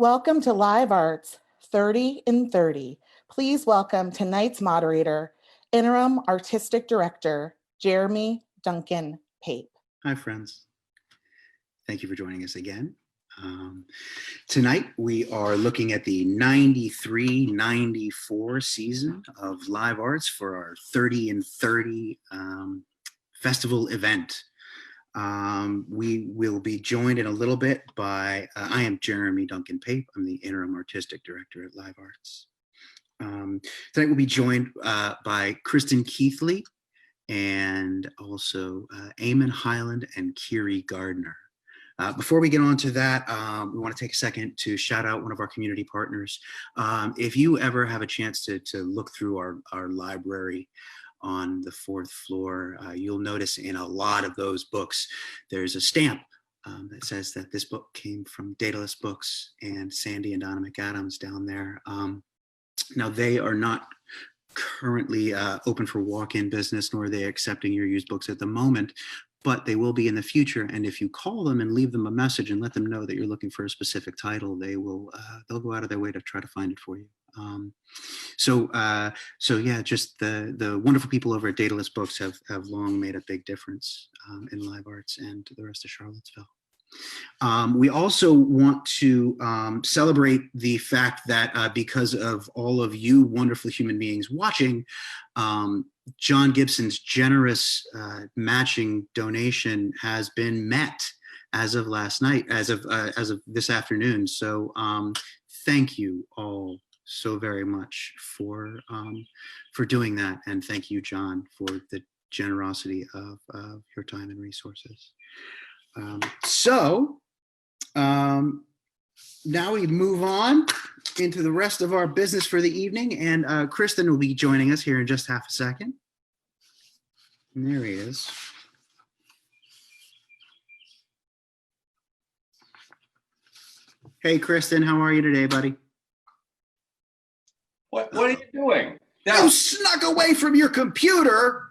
Welcome to Live Arts 30 in 30. Please welcome tonight's moderator, Interim Artistic Director, Jeremy Duncan Pape. Hi, friends. Thank you for joining us again. Tonight, we are looking at the 93-94 season of Live Arts for our 30 in 30 festival event. We will be joined in a little bit by, I am Jeremy Duncan Pape. I'm the Interim Artistic Director at Live Arts. Tonight we'll be joined by Kristen Keithley and also Eamon Highland and Kiri Gardner. Before we get on to that, we want to take a second to shout out one of our community partners. If you ever have a chance to look through our library on the 4th floor, you'll notice in a lot of those books, there's a stamp that says that this book came from Daedalus Books and Sandy and Donna McAdams down there. Now, they are not currently open for walk-in business, nor are they accepting your used books at the moment, but they will be in the future. And if you call them and leave them a message and let them know that you're looking for a specific title, they'll go out of their way to try to find it for you. So yeah, just the wonderful people over at Daedalus Books have long made a big difference in Live Arts and the rest of Charlottesville. We also want to celebrate the fact that because of all of you wonderful human beings watching, John Gibson's generous matching donation has been met as of last night, as of this afternoon. So thank you all so very much for doing that, and thank you, John, for the generosity of your time and resources. Now we move on into the rest of our business for the evening, and Kristen will be joining us here in just half a second. And there he is. Hey, Kristen, how are you today, buddy? What are you doing? You snuck away from your computer.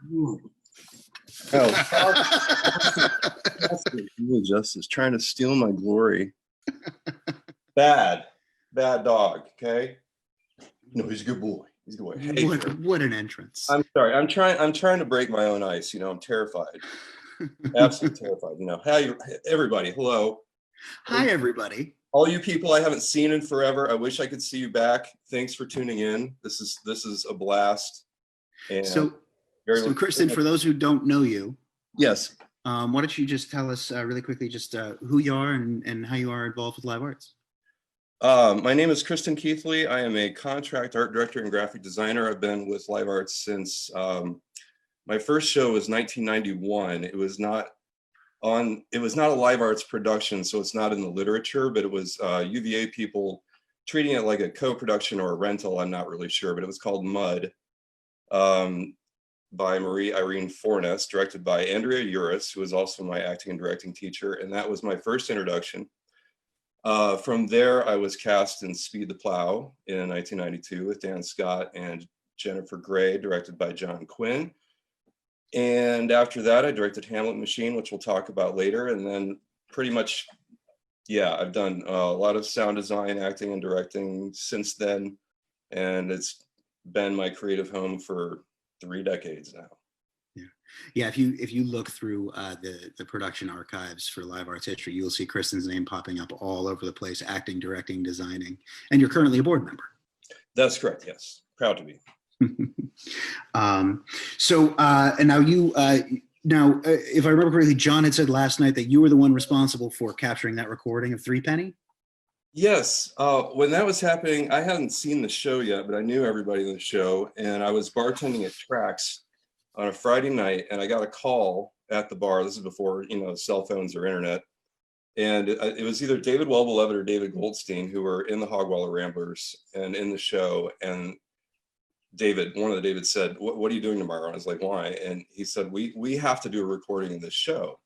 Justice trying to steal my glory. Bad dog. Okay. No, he's a good boy. He's a good boy. Hey, what an entrance. I'm sorry. I'm trying to break my own ice. I'm terrified. Absolutely terrified. Hi, everybody. Hello. Hi, everybody. All you people I haven't seen in forever. I wish I could see you back. Thanks for tuning in. This is a blast. And so Kristen, for those who don't know you, yes, why don't you just tell us really quickly just who you are and how you are involved with Live Arts? My name is Kristen Keithley. I am a contract art director and graphic designer. I've been with Live Arts since my first show was 1991. It was not a Live Arts production, so it's not in the literature, but it was UVA people treating it like a co-production or a rental. I'm not really sure, but it was called Mud. By Marie Irene Fornes, directed by Andrea Uris, who was also my acting and directing teacher. And that was my first introduction. From there, I was cast in Speed the Plow in 1992 with Dan Scott and Jennifer Gray, directed by John Quinn. And after that, I directed Hamlet Machine, which we'll talk about later. And then pretty much, yeah, I've done a lot of sound design, acting, and directing since then. And it's been my creative home for 3 decades now. Yeah. If you look through the production archives for Live Arts history, you'll see Kristen's name popping up all over the place, acting, directing, designing, and you're currently a board member. That's correct. Yes, proud to be. And now you if I remember correctly, John had said last night that you were the one responsible for capturing that recording of Threepenny. Yes, when that was happening, I hadn't seen the show yet, but I knew everybody in the show, and I was bartending at Trax on a Friday night, and I got a call at the bar. This is before, cell phones or internet, and it was either David Well-Beloved or David Goldstein, who were in the Hogwaller Ramblers and in the show. And one of the Davids said, what are you doing tomorrow? And I was like, why? And he said, we have to do a recording of this show.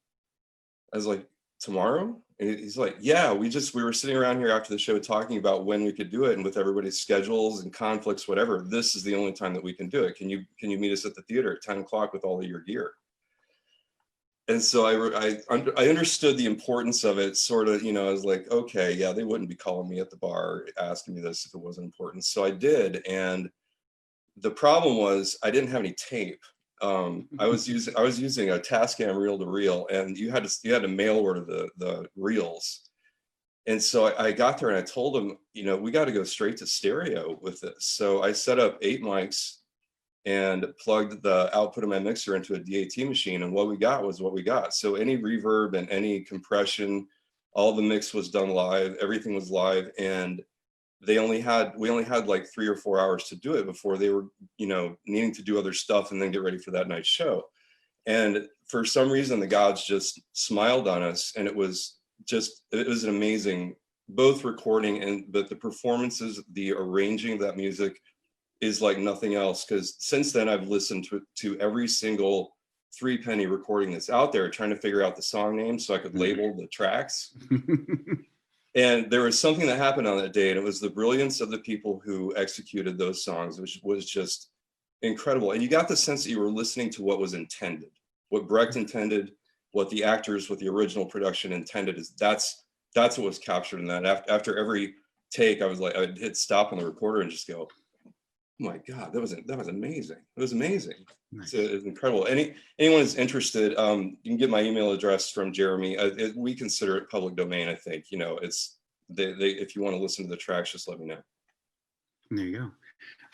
I was like, tomorrow? And he's like, yeah, we were sitting around here after the show talking about when we could do it, and with everybody's schedules and conflicts, whatever, this is the only time that we can do it. Can you meet us at the theater at 10 o'clock with all of your gear? And so I understood the importance of it, sort of, I was like, okay, yeah, they wouldn't be calling me at the bar asking me this if it wasn't important. So I did. And the problem was I didn't have any tape. I was using a Tascam reel to reel, and you had to mail order the reels. And so I got there and I told them, we got to go straight to stereo with this. So I set up 8 mics and plugged the output of my mixer into a DAT machine. And what we got was what we got. So any reverb and any compression, all the mix was done live, everything was live. And we only had like 3 or 4 hours to do it before they were, needing to do other stuff and then get ready for that night's show. And for some reason, the gods just smiled on us. And it was an amazing, both recording but the performances, the arranging of that music is like nothing else. Because since then I've listened to every single 3-penny recording that's out there, trying to figure out the song name so I could label the tracks. And there was something that happened on that day, and it was the brilliance of the people who executed those songs, which was just incredible. And you got the sense that you were listening to what was intended, what Brecht intended, what the actors with the original production intended. That's what was captured in that. After every take, I was like, I'd hit stop on the recorder and just go, oh my God, that was amazing. It was amazing. Nice. It's incredible. Anyone is interested, you can get my email address from Jeremy. We consider it public domain, I think. It's if you want to listen to the tracks, just let me know. There you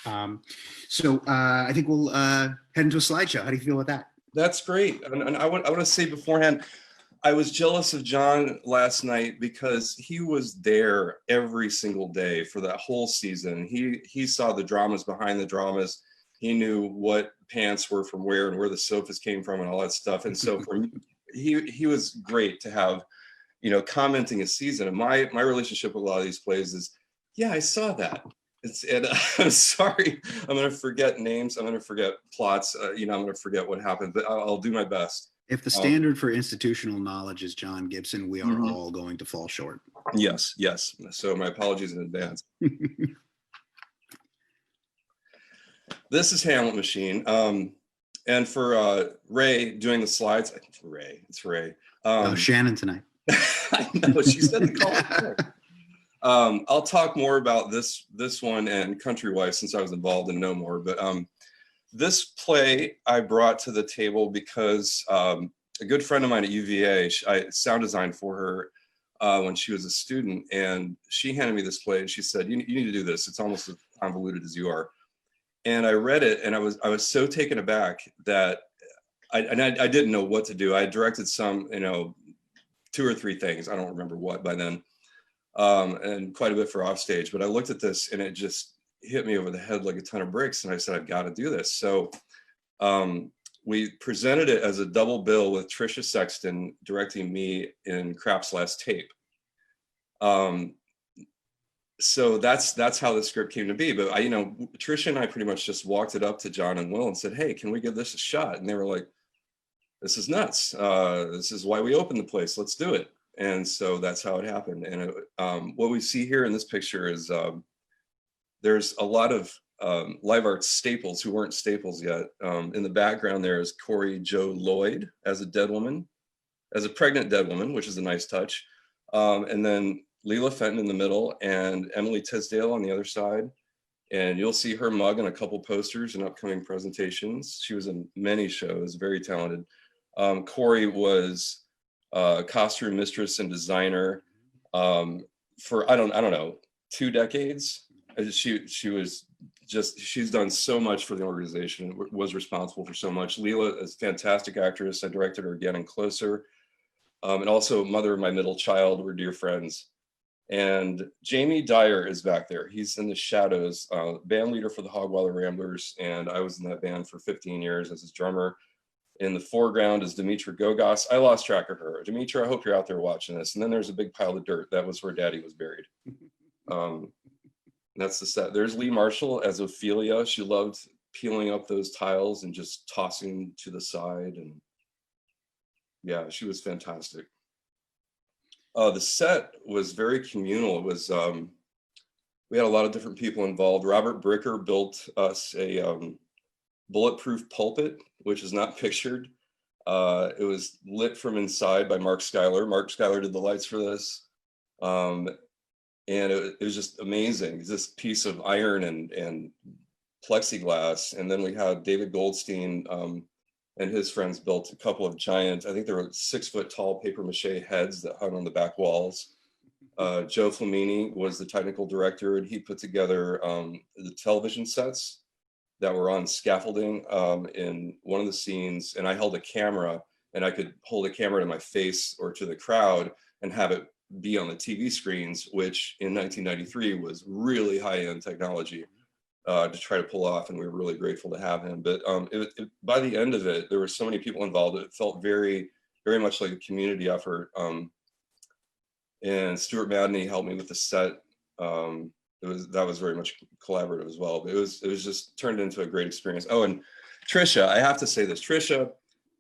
go. So I think we'll head into a slideshow. How do you feel about that? That's great. And I want to say beforehand, I was jealous of John last night because he was there every single day for that whole season. He saw the dramas behind the dramas. He knew what pants were from where and where the sofas came from and all that stuff. And so for me, he was great to have, commenting a season. And my relationship with a lot of these plays is, yeah, I saw that. I'm sorry, I'm going to forget names. I'm going to forget plots. I'm going to forget what happened, but I'll do my best. If the standard for institutional knowledge is John Gibson, we are all going to fall short. Yes. So my apologies in advance. This is Hamlet Machine. And for Ray doing the slides, it's Ray. Shannon tonight. I know, she said the call. I'll talk more about this one and Countrywise since I was involved in No More, but this play I brought to the table because a good friend of mine at UVA, I sound designed for her when she was a student, and she handed me this play and she said, you need to do this. It's almost as convoluted as you are. And I read it and I was so taken aback that I didn't know what to do. I directed some, 2 or 3 things. I don't remember what by then. And quite a bit for offstage, but I looked at this and it just hit me over the head like a ton of bricks. And I said, I've got to do this. So we presented it as a double bill with Tricia Sexton directing me in Krapp's Last Tape. So that's how the script came to be. But Tricia and I pretty much just walked it up to John and Will and said, hey, can we give this a shot? And they were like, this is nuts. This is why we opened the place. Let's do it. And so that's how it happened. And what we see here in this picture is there's a lot of live arts staples who weren't staples yet. In the background there is Corey Jo Lloyd as a pregnant dead woman, which is a nice touch. And then Leela Fenton in the middle and Emily Tisdale on the other side. And you'll see her mug in a couple posters and upcoming presentations. She was in many shows, very talented. Corey was costume mistress and designer for I don't know 2 decades. She's done so much for the organization, was responsible for so much. Leela is a fantastic actress. I directed her again in Closer, and also mother of my middle child. We're dear friends. And Jamie Dyer is back there. He's in the shadows, band leader for the Hogwalder Ramblers, and I was in that band for 15 years as his drummer. In the foreground is Dimitra Gogos. I lost track of her. Dimitra, I hope you're out there watching this. And then there's a big pile of dirt. That was where Daddy was buried. That's the set. There's Lee Marshall as Ophelia. She loved peeling up those tiles and just tossing to the side. And yeah, she was fantastic. The set was very communal. It was, we had a lot of different people involved. Robert Bricker built us a bulletproof pulpit, which is not pictured. It was lit from inside by Mark Schuyler. Mark Schuyler did the lights for this. And it was just amazing. It's this piece of iron and plexiglass. And then we had David Goldstein and his friends built a couple of giant, I think there were 6 foot tall paper mache heads that hung on the back walls. Joe Flamini was the technical director, and he put together the television sets that were on scaffolding in one of the scenes. And I held a camera, and I could hold a camera to my face or to the crowd and have it be on the TV screens, which in 1993 was really high-end technology to try to pull off. And we were really grateful to have him. But by the end of it, there were so many people involved. It felt very, very much like a community effort. And Stuart Madney helped me with the set. That was very much collaborative as well. But it was just turned into a great experience. Oh, and Trisha, I have to say this. Trisha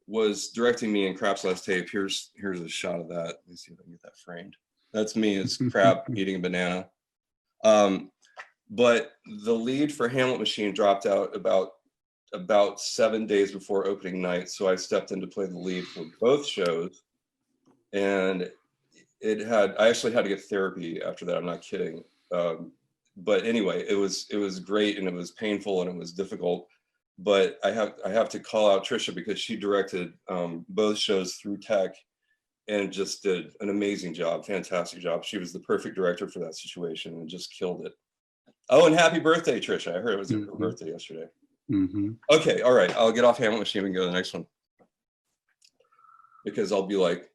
was directing me in Crap's Last Tape. Here's a shot of that. Let me see if I can get that framed. That's me as Crap eating a banana. But the lead for Hamlet Machine dropped out about 7 days before opening night. So I stepped in to play the lead for both shows. And I actually had to get therapy after that. I'm not kidding. But anyway, it was great, and it was painful, and it was difficult. But I have to call out Trisha, because she directed both shows through tech and just did an amazing job, fantastic job. She was the perfect director for that situation and just killed it. Oh, and happy birthday, Trisha. I heard it was her birthday yesterday. Okay, all right. I'll get off Hamlet Machine and go to the next one, because I'll be like,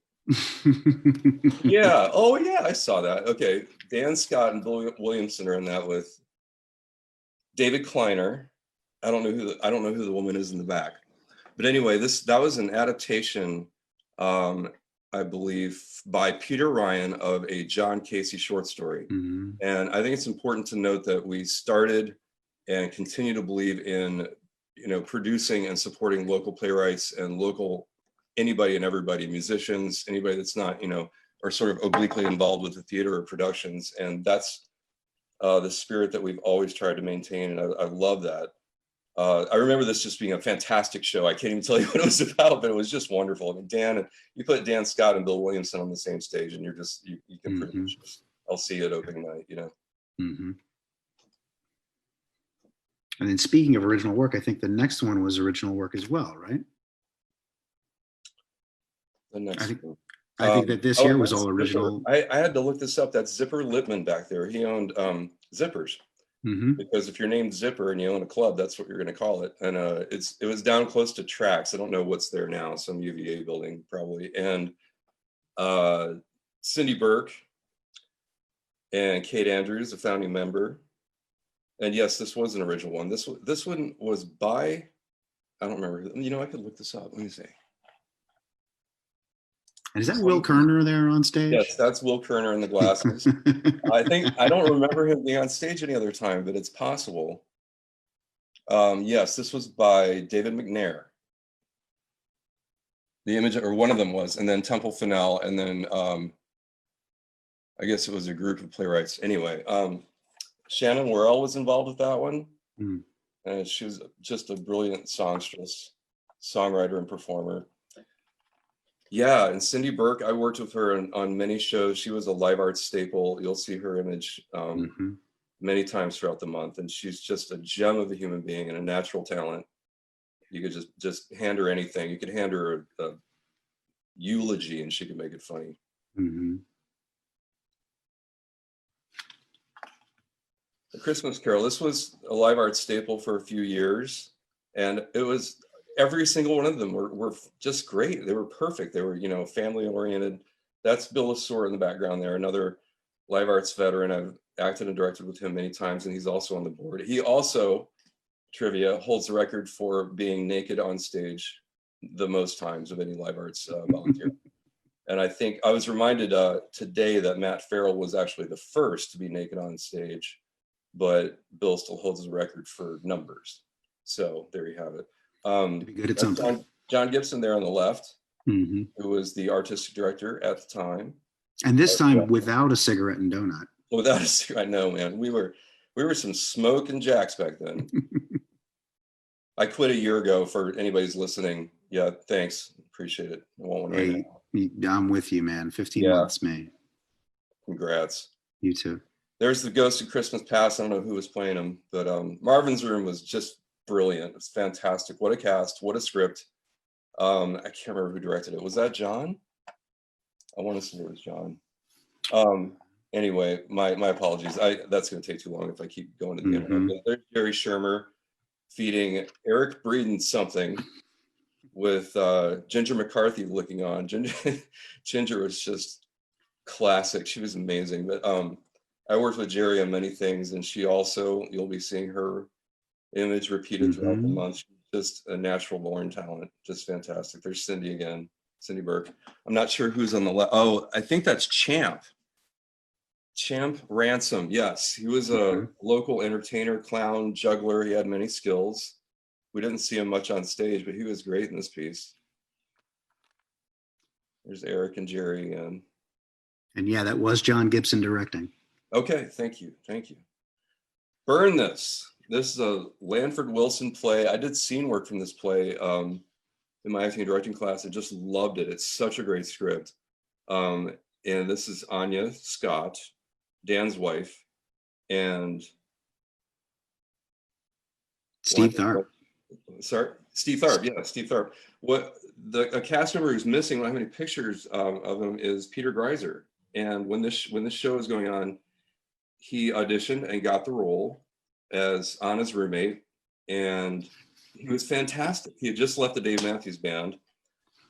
yeah, oh yeah, I saw that. Okay, Dan Scott and Bill Williamson are in that with David Kleiner. I don't know who the woman is in the back, but anyway, that was an adaptation, I believe, by Peter Ryan of a John Casey short story. And I think it's important to note that we started and continue to believe in, producing and supporting local playwrights and local anybody and everybody, musicians, anybody that's not, are sort of obliquely involved with the theater or productions. And that's the spirit that we've always tried to maintain. And I love that. I remember this just being a fantastic show. I can't even tell you what it was about, but it was just wonderful. I mean, you put Dan Scott and Bill Williamson on the same stage, and you can pretty much just, I'll see you at opening night, And then speaking of original work, I think the next one was original work as well, right? The next one. I think that this year was all original. I had to look this up. That's Zipper Littman back there. He owned Zippers. Because if you're named Zipper and you own a club, that's what you're going to call it. And it was down close to Tracks. I don't know what's there now, some UVA building probably. And Cindy Burke and Kate Andrews, a founding member. And yes, this was an original one. This one was by, I don't remember. I could look this up. Let me see. And is that Will Kerner there on stage? Yes, that's Will Kerner in the glasses. I don't remember him being on stage any other time, but it's possible. Yes, this was by David McNair. The image, or one of them was, and then Temple Fennell, and then I guess it was a group of playwrights. Anyway, Shannon Worrell was involved with that one. And she was just a brilliant songstress, songwriter, and performer. Yeah, and Cindy Burke, I worked with her on many shows. She was a live art staple. You'll see her image many times throughout the month, and she's just a gem of a human being and a natural talent. You could just hand her anything. You could hand her a eulogy, and she could make it funny. The Christmas Carol. This was a live art staple for a few years, and it was. Every single one of them were just great. They were perfect. They were, family oriented. That's Bill Lasore in the background there, another live arts veteran. I've acted and directed with him many times, and he's also on the board. He also, trivia, holds the record for being naked on stage the most times of any live arts volunteer. And I think I was reminded today that Matt Farrell was actually the first to be naked on stage, but Bill still holds the record for numbers. So there you have it. Be good at something. John Gibson there on the left, who was the artistic director at the time. And this time without a cigarette and donut. Without a cigarette, no, man. We were some smoke and jacks back then. I quit a year ago, for anybody's listening. Yeah, thanks. Appreciate it. I want one right Hey, now. I'm with you, man. 15 Yeah. months, man. Congrats. You too. There's the Ghost of Christmas Past. I don't know who was playing him, but Marvin's Room was just brilliant. It was fantastic. What a cast, what a script. I can't remember who directed it. Was that John? I want to say it was John. Anyway, my apologies. That's going to take too long if I keep going to the end. But there's Jerry Shermer feeding Eric Breeden something with Ginger McCarthy looking on. Ginger was just classic. She was amazing. But I worked with Jerry on many things, and she also, you'll be seeing her image repeated throughout the month. She's just a natural born talent. Just fantastic. There's Cindy again, Cindy Burke. I'm not sure who's on the left. Oh, I think that's Champ Ransom. Yes, he was a local entertainer, clown, juggler. He had many skills. We didn't see him much on stage, but he was great in this piece. There's Eric and Jerry again. And yeah, that was John Gibson directing. Okay, thank you. Burn This. This is a Lanford Wilson play. I did scene work from this play in my acting and directing class. I just loved it. It's such a great script. And this is Anya Scott, Dan's wife, and Steve Tharp. Sorry, Steve Tharp. Yeah, Steve Tharp. A cast member who's missing, I don't have any pictures of him, is Peter Greiser. And when this show was going on, he auditioned and got the role as Anna's roommate, and he was fantastic. He had just left the Dave Matthews Band,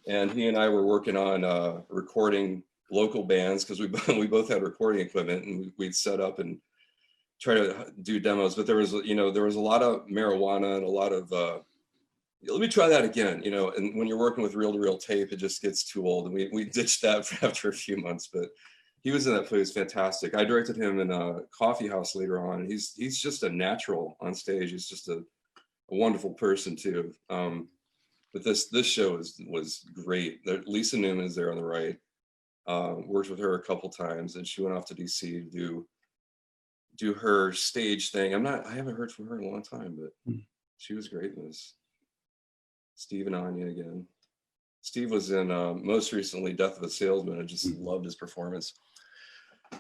and he and I were working on recording local bands because we both had recording equipment, and we'd set up and try to do demos. But there was a lot of marijuana and a lot of let me try that again, and when you're working with reel-to-reel tape, it just gets too old, and we ditched that after a few months. But he was in that play. It was fantastic. I directed him in a coffee house later on, and he's just a natural on stage. He's just a wonderful person too. But this show was great. Lisa Newman is there on the right. Worked with her a couple times, and she went off to DC to do her stage thing. I haven't heard from her in a long time, but she was great in this. Steve and Anya again. Steve was in most recently Death of a Salesman. I just loved his performance.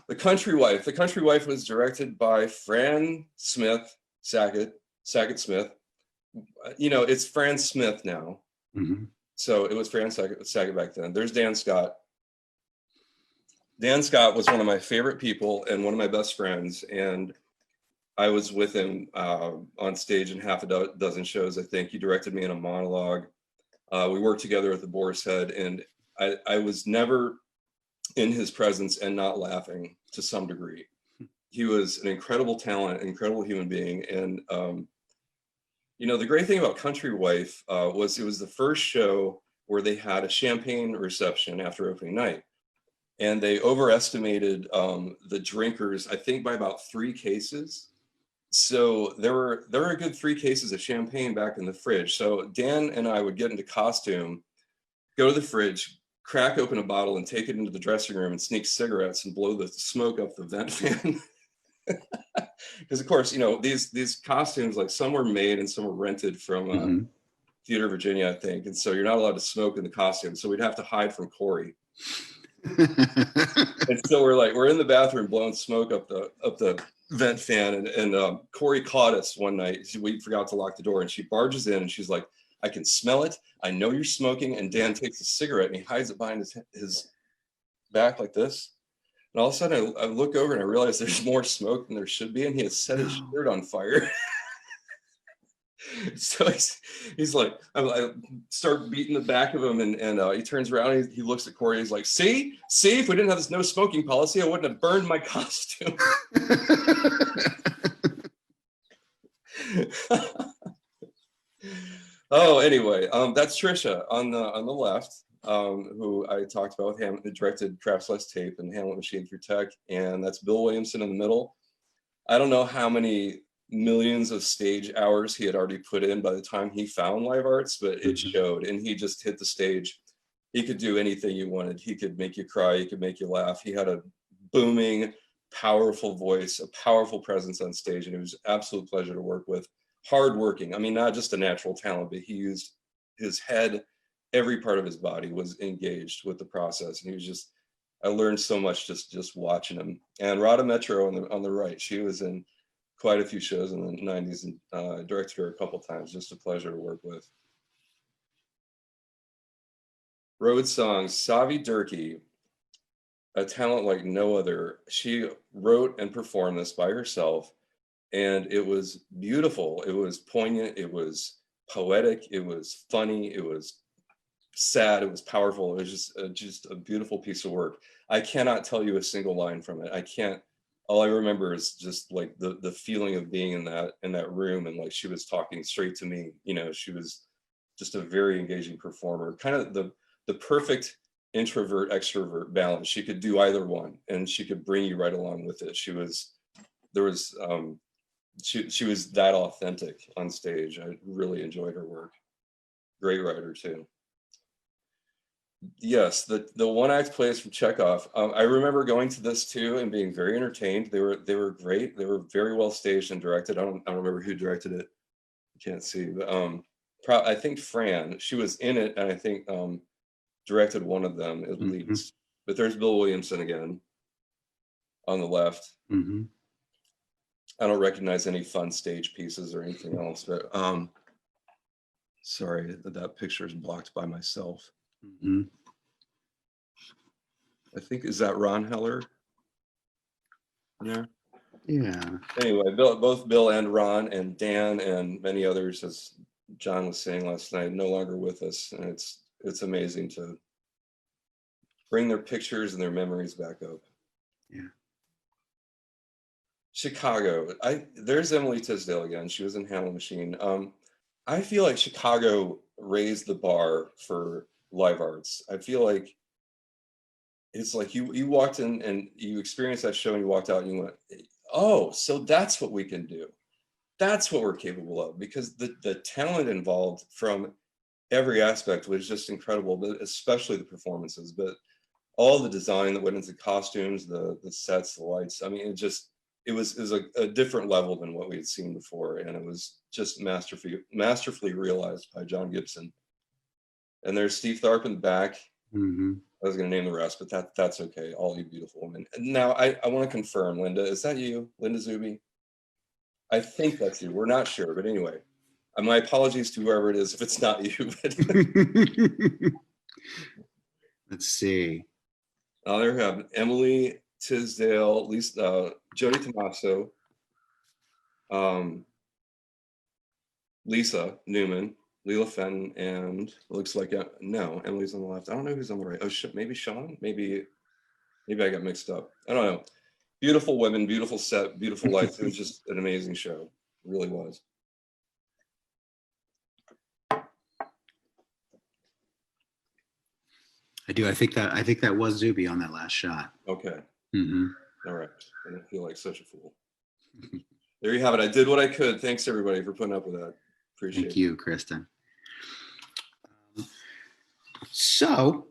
The Country Wife. The Country Wife was directed by Fran Smith, Sackett Smith. It's Fran Smith now. So it was Fran Sackett back then. There's Dan Scott. Dan Scott was one of my favorite people and one of my best friends. And I was with him on stage in half a dozen shows, I think. He directed me in a monologue. We worked together at the Boar's Head, and I was never in his presence and not laughing to some degree. He was an incredible talent, incredible human being. And, the great thing about Country Wife was it was the first show where they had a champagne reception after opening night. And they overestimated the drinkers, I think, by about 3 cases. So there were a good 3 cases of champagne back in the fridge. So Dan and I would get into costume, go to the fridge, crack open a bottle and take it into the dressing room and sneak cigarettes and blow the smoke up the vent fan. Because of course, these costumes, like some were made and some were rented from Theater Virginia, I think. And so you're not allowed to smoke in the costume. So we'd have to hide from Corey. And so we're in the bathroom blowing smoke up the vent fan, and Corey caught us one night. We forgot to lock the door, and she barges in and she's like, "I can smell it. I know you're smoking." And Dan takes a cigarette and he hides it behind his back like this. And all of a sudden I look over and I realize there's more smoke than there should be, and he has set his shirt on fire. So he's like, I start beating the back of him, and he turns around and he looks at Corey. He's like, see, if we didn't have this no smoking policy, I wouldn't have burned my costume. Oh, anyway, that's Trisha on the left, who I talked about, who directed Craft's Last Tape and Hamlet Machine Through Tech, and that's Bill Williamson in the middle. I don't know how many millions of stage hours he had already put in by the time he found live arts, but it showed, and he just hit the stage. He could do anything you wanted. He could make you cry, he could make you laugh. He had a booming, powerful voice, a powerful presence on stage, and it was an absolute pleasure to work with. Hardworking. I mean, not just a natural talent, but he used his head every part of his body was engaged with the process. And he was just, I learned so much just watching him. And Rada Metro on the right, she was in quite a few shows in the 90s, and I directed her a couple times. Just a pleasure to work with. Road songs, Savitri D, a talent like no other. She wrote and performed this by herself, and it was beautiful. It was poignant. It was poetic. It was funny. It was sad. It was powerful. It was just a beautiful piece of work. I cannot tell you a single line from it. I can't. All I remember is just like the feeling of being in that room, and like she was talking straight to me. You know, she was just a very engaging performer. Kind of the perfect introvert extrovert balance. She could do either one, and she could bring you right along with it. She was that authentic on stage. I really enjoyed her work. Great writer too. Yes, the one act plays from Chekhov. I remember going to this too and being very entertained. They were great. They were very well staged and directed. I don't remember who directed it. I can't see, but I think Fran. She was in it, and I think directed one of them at least. But there's Bill Williamson again on the left. I don't recognize any fun stage pieces or anything else, but sorry that picture is blocked by myself. I think, is that Ron Heller? Yeah. Anyway, both Bill and Ron and Dan and many others, as John was saying last night, no longer with us, and it's amazing to bring their pictures and their memories back up. Yeah. Chicago. There's Emily Tisdale again. She was in Hamlet Machine. I feel like Chicago raised the bar for live arts. I feel like it's like you walked in and you experienced that show and you walked out and you went, oh, so that's what we can do. That's what we're capable of, because the talent involved from every aspect was just incredible, but especially the performances, but all the design that went into costumes, the sets, the lights. I mean, it was a different level than what we had seen before. And it was just masterfully realized by John Gibson. And there's Steve Tharp in the back. I was going to name the rest, but that's okay. All you beautiful women. And now I want to confirm, Linda, is that you, Linda Zuby? I think that's you. We're not sure, but anyway, my apologies to whoever it is if it's not you. Let's see. There we have Emily Tisdale, Lisa, Jody Tomaso, Lisa Newman, Leela Fenton, and it looks like no, Emily's on the left. I don't know who's on the right. Oh, maybe Sean. Maybe I got mixed up. I don't know. Beautiful women, beautiful set, beautiful lights. It was just an amazing show. It really was. I do. I think that was Zuby on that last shot. Okay. All right. I don't feel like such a fool. There you have it. I did what I could. Thanks everybody for putting up with that. Appreciate it. Thank you, Kristen. So,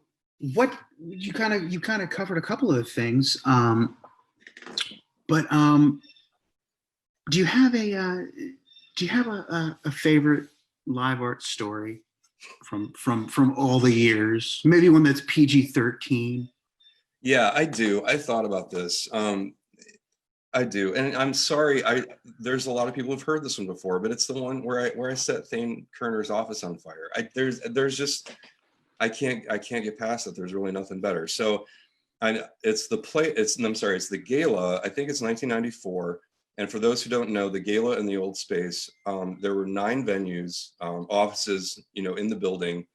what you kind of covered a couple of things, but do you have a favorite live art story from all the years? Maybe one that's PG-13. Yeah, I do. I thought about this. I do, and I'm sorry. There's a lot of people who've heard this one before, but it's the one where I set Thane Kerner's office on fire. There's just I can't get past it. There's really nothing better. So, it's the gala. I think it's 1994. And for those who don't know, the gala in the old space, there were 9 venues, offices, in the building,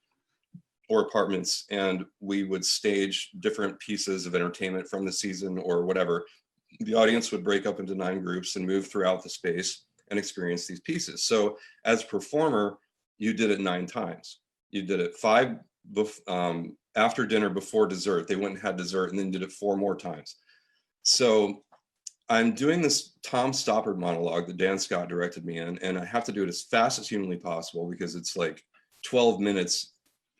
or apartments, and we would stage different pieces of entertainment from the season or whatever. The audience would break up into 9 groups and move throughout the space and experience these pieces. So as a performer, you did it 9 times. You did it 5 after dinner, before dessert. They went and had dessert and then did it 4 more times. So I'm doing this Tom Stoppard monologue that Dan Scott directed me in, and I have to do it as fast as humanly possible because it's like 12 minutes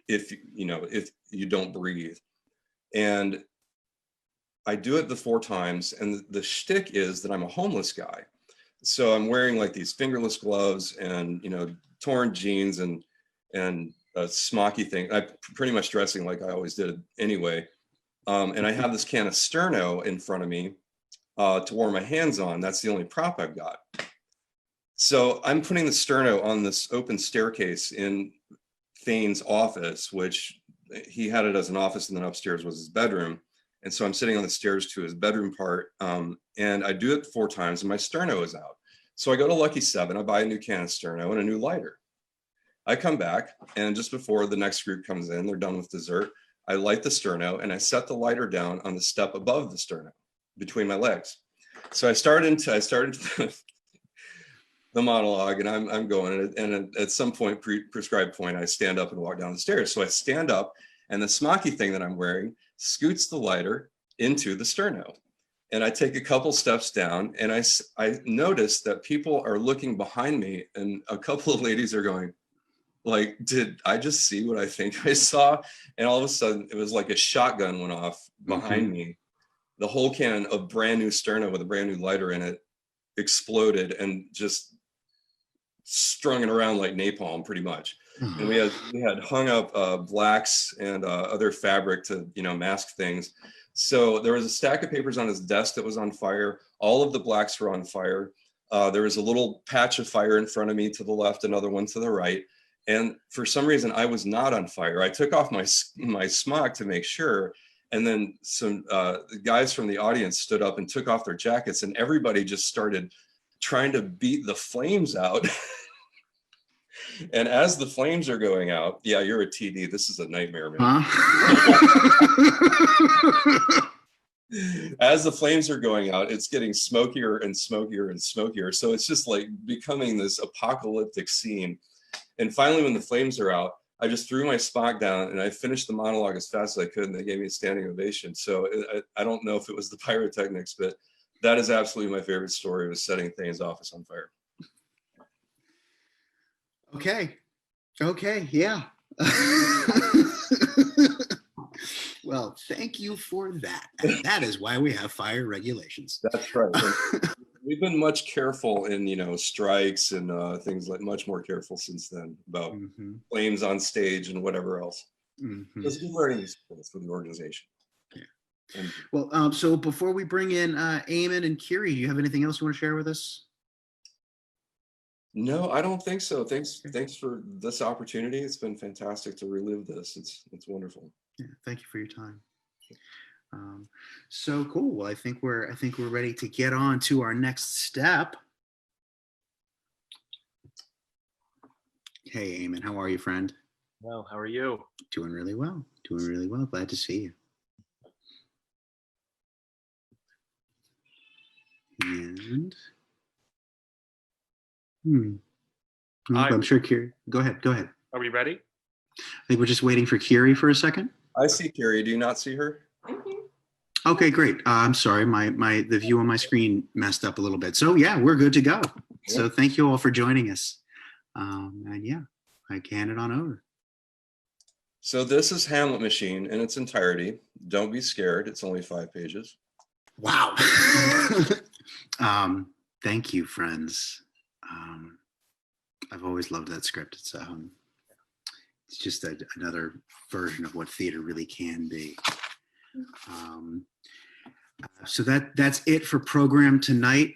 if you don't breathe. And I do it the 4 times, and the shtick is that I'm a homeless guy. So I'm wearing like these fingerless gloves and, torn jeans and smocky thing. I'm pretty much dressing like I always did anyway. And I have this can of Sterno in front of me to warm my hands on. That's the only prop I've got. So I'm putting the Sterno on this open staircase in Thane's office, which he had it as an office, and then upstairs was his bedroom. And so I'm sitting on the stairs to his bedroom part, and I do it 4 times, and my Sterno is out. So I go to Lucky 7, I buy a new can of Sterno and a new lighter. I come back, and just before the next group comes in, they're done with dessert, I light the Sterno, and I set the lighter down on the step above the Sterno, between my legs. So I started the monologue, and I'm going, and at some point, prescribed point, I stand up and walk down the stairs. So I stand up, and the smocky thing that I'm wearing scoots the lighter into the Sterno. And I take a couple steps down, and I notice that people are looking behind me, and a couple of ladies are going, like, did I just see what I think I saw? And all of a sudden, it was like a shotgun went off behind me. The whole can of brand new Sterno with a brand new lighter in it exploded and just strung it around like napalm, pretty much. And we had hung up blacks and other fabric to, you know, mask things. So there was a stack of papers on his desk that was on fire. All of the blacks were on fire. There was a little patch of fire in front of me to the left, another one to the right. And for some reason, I was not on fire. I took off my smock to make sure. And then some guys from the audience stood up and took off their jackets, and everybody just started trying to beat the flames out. And as the flames are going out, yeah, you're a TD. This is a nightmare, man. As the flames are going out, it's getting smokier and smokier and smokier. So it's just like becoming this apocalyptic scene. And finally, when the flames are out, I just threw my smock down and I finished the monologue as fast as I could, and they gave me a standing ovation. So I don't know if it was the pyrotechnics, but that is absolutely my favorite story, was setting Thane's office on fire. Okay, yeah. Well, thank you for that. And that is why we have fire regulations. That's right. We've been much careful in, you know, strikes and things like much more careful since then about flames on stage and whatever else. It's a good learning experience for the organization. Yeah. Well, so before we bring in Eamon and Kiri, do you have anything else you want to share with us? No, I don't think so. Thanks for this opportunity. It's been fantastic to relive this. It's wonderful. Yeah, thank you for your time. So cool. Well, I think we're ready to get on to our next step. Hey, Eamon, how are you, friend? Well, how are you? Doing really well. Doing really well. Glad to see you. And I'm sure Kiri. Go ahead. Are we ready? I think we're just waiting for Kiri for a second. I see Kiri. Do you not see her? Okay, great. I'm sorry, the view on my screen messed up a little bit. So yeah, we're good to go. Yeah. So thank you all for joining us. And yeah, I can hand it on over. So this is Hamlet Machine in its entirety. Don't be scared. It's only 5 pages. Wow. Thank you, friends. I've always loved that script. It's just another version of what theater really can be. So that's it for program tonight.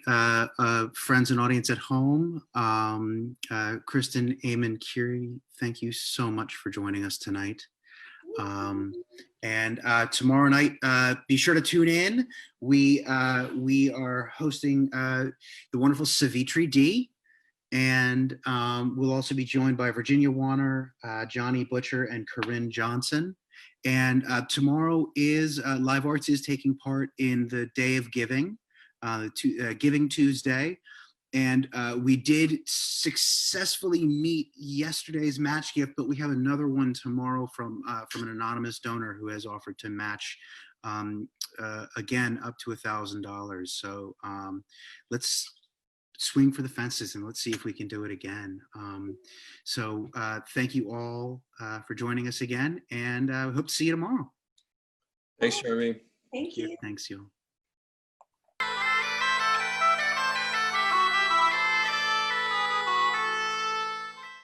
Friends and audience at home, Kristen, Eamon, Kiri, thank you so much for joining us tonight. And tomorrow night, be sure to tune in. We are hosting the wonderful Savitri D. And we'll also be joined by Virginia Warner, Johnny Butcher, and Corinne Johnson. And tomorrow is Live Arts is taking part in the Day of Giving, Giving Tuesday. And we did successfully meet yesterday's match gift, but we have another one tomorrow from an anonymous donor who has offered to match again up to $1,000. So let's swing for the fences and let's see if we can do it again. So thank you all for joining us again, and I hope to see you tomorrow. Thanks, Jeremy. Thank you. Thanks, you.